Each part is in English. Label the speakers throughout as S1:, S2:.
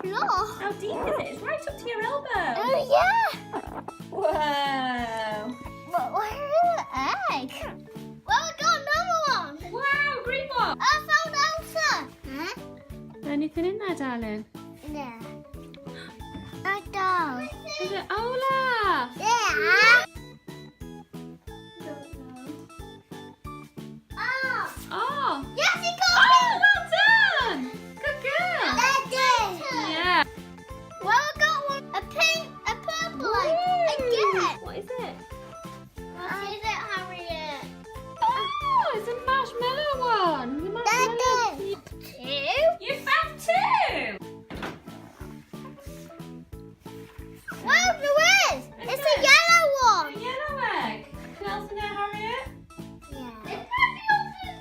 S1: floor.
S2: How deep is it? It's right up to your elbow.
S1: Oh, yeah.
S2: Wow.
S1: But where is the egg? Well, we got another one.
S2: Wow, green one.
S1: I found Elsa. Huh?
S2: Anything in there, darling?
S1: Yeah. I don't.
S2: Is it Ola?
S1: Yeah.
S2: Oh.
S1: Yes, he got
S2: Oh, well done. Good girl. Yeah.
S1: Well, I got one. A pink, a purple egg. Again.
S2: What is it?
S1: What is it, Harriet?
S2: Oh, it's a marshmallow one. The marshmallow.
S1: Two.
S2: You found two.
S1: Well, there is. It's a yellow
S2: A
S1: one.
S2: yellow egg. Can Elsa know, Harriet?
S1: Yeah.
S2: It can be opened.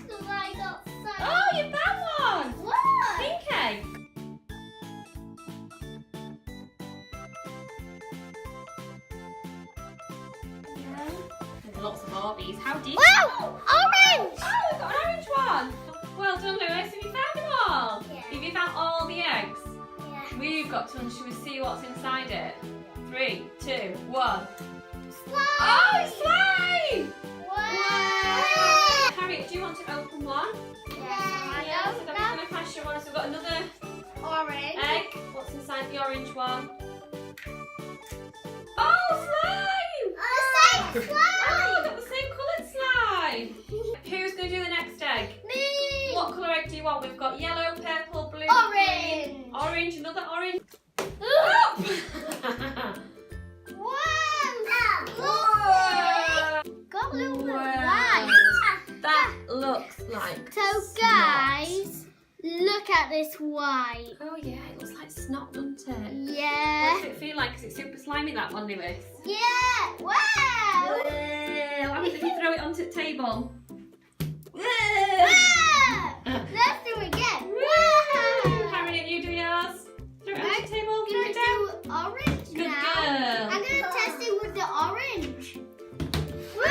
S1: Because I got so.
S2: Oh, you found one.
S1: What?
S2: Pink egg. There's lots of ORBEEZ. How deep?
S1: Wow!
S2: Oh,
S1: Orange!
S2: we've got an orange one. Well done, Lewis. Have you found them all?
S1: Yeah.
S2: Have you found all the eggs?
S1: Yeah.
S2: We've got to, and should we see what's inside it? 3, 2, 1.
S1: Slime!
S2: Oh, it's slime!
S1: Wow!
S2: Harriet, do you want to open one?
S1: Yeah.
S2: So I'm going to pass you one. So we've got another
S1: Orange.
S2: egg. What's inside the orange one? Oh, slime!
S1: The same
S2: Oh,
S1: slime!
S2: we've got the same coloured slime. Who's going to do the next egg?
S1: Me!
S2: What colour egg do you want? We've got yellow, purple, blue,
S1: Orange.
S2: green. Orange, another orange.
S1: Wow!
S2: Whoa!
S1: Got a little bit
S2: Wow.
S1: white.
S2: That looks like
S1: So
S2: snot.
S1: guys, look at this white.
S2: Oh yeah, it looks like snot, doesn't it? What
S1: Yeah.
S2: does it feel like? Is it super slimy, that one, Lewis?
S1: Yeah. Wow.
S2: What happens if you throw it onto the table?
S1: Wow. Let's do it again. Wow.
S2: Harriet, you do yours. Throw it onto the table,
S1: I'm
S2: throw it down.
S1: gonna do orange
S2: Good
S1: now.
S2: girl.
S1: I'm gonna test it with the orange.
S2: Woo.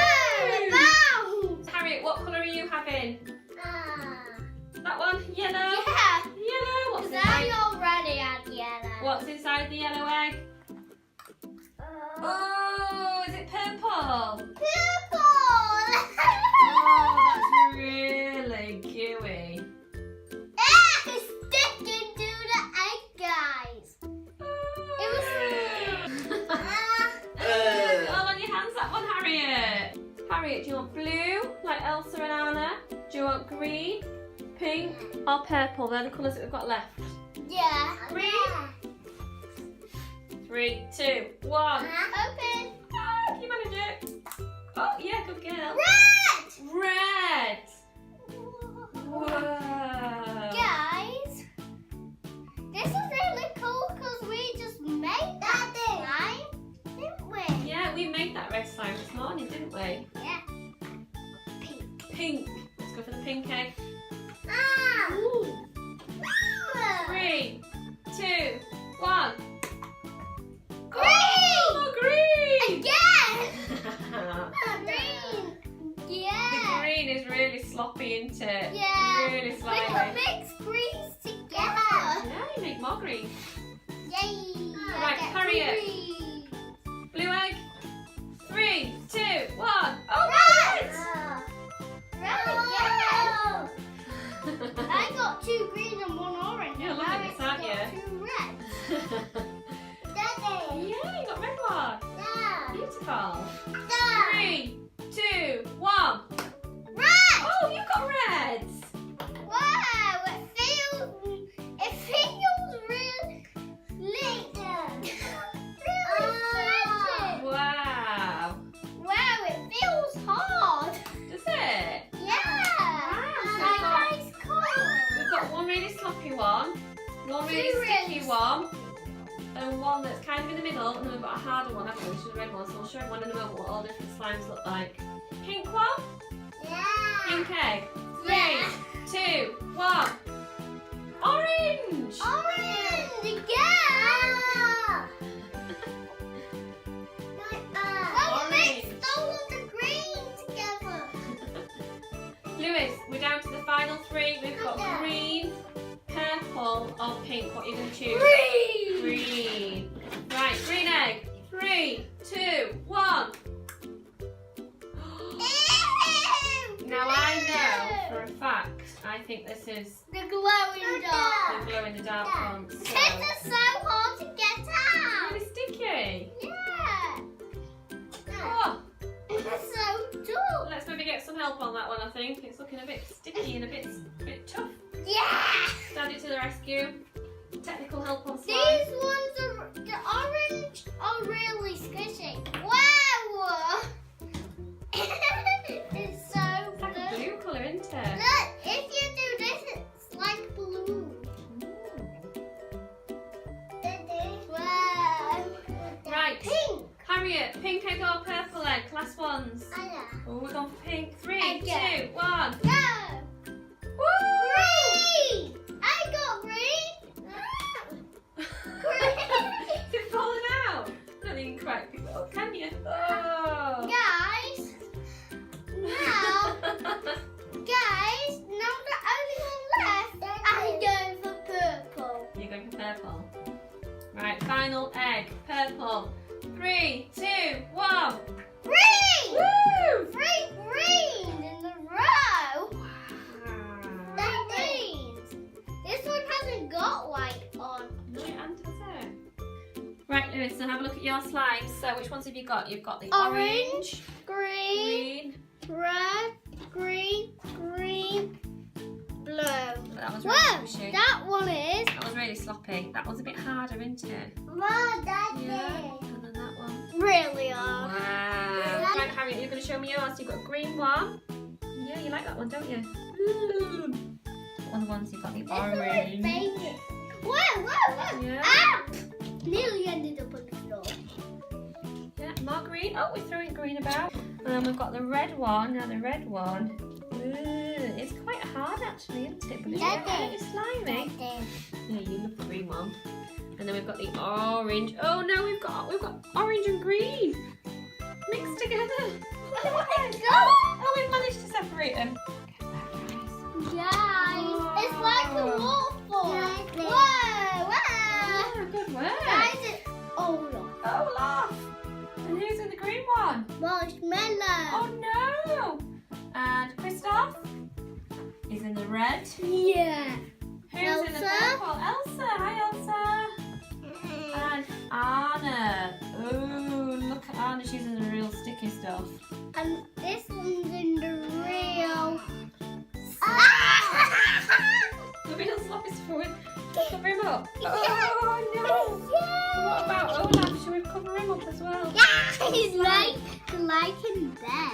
S1: Wow.
S2: Harriet, what colour are you having? That one? Yellow?
S1: Yeah.
S2: Yellow? What's
S1: Because
S2: inside?
S1: I already had yellow.
S2: What's inside the yellow egg? Oh, is it purple?
S1: Purple.
S2: Oh, that's really gooey.
S1: It's sticking to the egg, guys. It was.
S2: All on your hands, that one, Harriet. Harriet, do you want blue, like Elsa and Anna? Do you want green, pink, or purple? They're the colours that we've got left.
S1: Yeah.
S2: Green. 3, 2, 1.
S1: Open.
S2: Oh, can you manage it? Oh, yeah, good girl.
S1: Red.
S2: Red. Whoa.
S1: Guys, this is really cool because we just made that slime, didn't we?
S2: Yeah, we made that red slime this morning, didn't we?
S1: Yeah. Pink.
S2: Pink. Let's go for the pink egg.
S1: Ooh.
S2: 3, 2, 1.
S1: Green.
S2: Oh, green!
S1: Again.
S2: The
S1: Green. Yeah.
S2: green is really sloppy, isn't it?
S1: Yeah.
S2: Really
S1: We can
S2: slimy.
S1: mix greens together.
S2: Yeah, you make more green.
S1: Yay.
S2: Right, Harriet.
S1: Green.
S2: Blue egg. 3, 2, 1. Oh,
S1: Red.
S2: red!
S1: Red. I got 2 greens and 1 orange.
S2: You're looking at this, aren't you?
S1: 2 reds. Daddy.
S2: Yeah, you got red one.
S1: Yeah.
S2: Beautiful.
S1: Dad.
S2: 3, 2, 1.
S1: Red.
S2: Oh, you got reds.
S1: Wow, it feels really stretchy.
S2: Wow.
S1: Wow, it feels hard.
S2: Does it?
S1: Yeah.
S2: Wow.
S1: Like ice cold.
S2: We've got one really sloppy one, one really
S1: 2
S2: sticky
S1: reds.
S2: one, and one that's kind of in the middle, and then we've got a harder one, haven't we, which is the red one, so we'll show everyone in a moment what all different slimes look like. Pink one,
S1: Yeah.
S2: pink egg. 3,
S1: Yeah.
S2: 2, 1. Orange!
S1: Orange again. Well, we mixed all of the green together.
S2: Lewis, we're down to the final 3. We've got
S1: Okay.
S2: green, purple or pink? What are you going to choose?
S1: Green.
S2: Green. Right, green egg. 3, 2, 1. Now I know for a fact, I think this is
S1: The glowing dog.
S2: the glow in the dark one. So.
S1: This is so hard to get out.
S2: Really sticky.
S1: Yeah.
S2: Oh,
S1: It's so tough.
S2: let's maybe get some help on that one, I think. It's looking a bit sticky and a bit tough.
S1: Yeah.
S2: Daddy to the rescue. Technical help on slime.
S1: These ones are, the orange are really squishy. Wow. It's so
S2: It's like a
S1: blue.
S2: blue colour, isn't it?
S1: Look, if you do this, it's like blue. Wow.
S2: Right.
S1: Pink.
S2: Harriet, pink egg or purple egg? Last ones. Oh, we're going for pink. 3,
S1: Egg.
S2: 2, 1.
S1: Go.
S2: Woo!
S1: Green. I got green.
S2: Is it falling out? I don't think you can quite pick it up, can you? Oh!
S1: Guys, now the only one left, I'm going for purple.
S2: You're going for purple. Right, final egg. Purple. 3, 2, 1.
S1: Green!
S2: Woo!
S1: 3 greens in a row. That means this one hasn't got white on.
S2: No, it hasn't, has it? Right, Lewis, so have a look at your slimes. So which ones have you got? You've got the
S1: Orange, green,
S2: green.
S1: red, green, blue.
S2: That was really
S1: Whoa,
S2: squishy.
S1: that one is.
S2: That was really sloppy. That one's a bit harder, isn't it?
S1: Mom, that's
S2: Yeah. And then that one.
S1: really hard.
S2: Wow. Right, Harriet, you're going to show me yours. You've got a green one. Yeah, you like that one, don't you? One of the ones you've got the orange.
S1: Whoa.
S2: Yeah.
S1: Ah! Nearly ended up on the floor.
S2: Yeah, more green. Oh, we're throwing green about. And then we've got the red one. Now the red one. It's quite hard actually, isn't it? But it's
S1: Yeah,
S2: a bit slimy. Yeah, you love the green one. And then we've got the orange. Oh no, we've got orange and green mixed together. Oh, we've managed to separate them.
S1: Guys, it's like a waterfall. Whoa.
S2: Oh, good work.
S1: Guys, it's Olaf.
S2: Olaf. And who's in the green one?
S1: Marshmallow.
S2: Oh no. And Christoph is in the red.
S1: Yeah.
S2: Who's in the
S1: Elsa.
S2: purple? Elsa. Hi, Elsa. And Anna. Oh, look at Anna. She's in the real sticky stuff.
S1: And this one's in the real.
S2: The real sloppy fluid. Cover him up. Oh no. What about Olaf? Should we cover him up as well?
S1: Yeah, he's like in bed.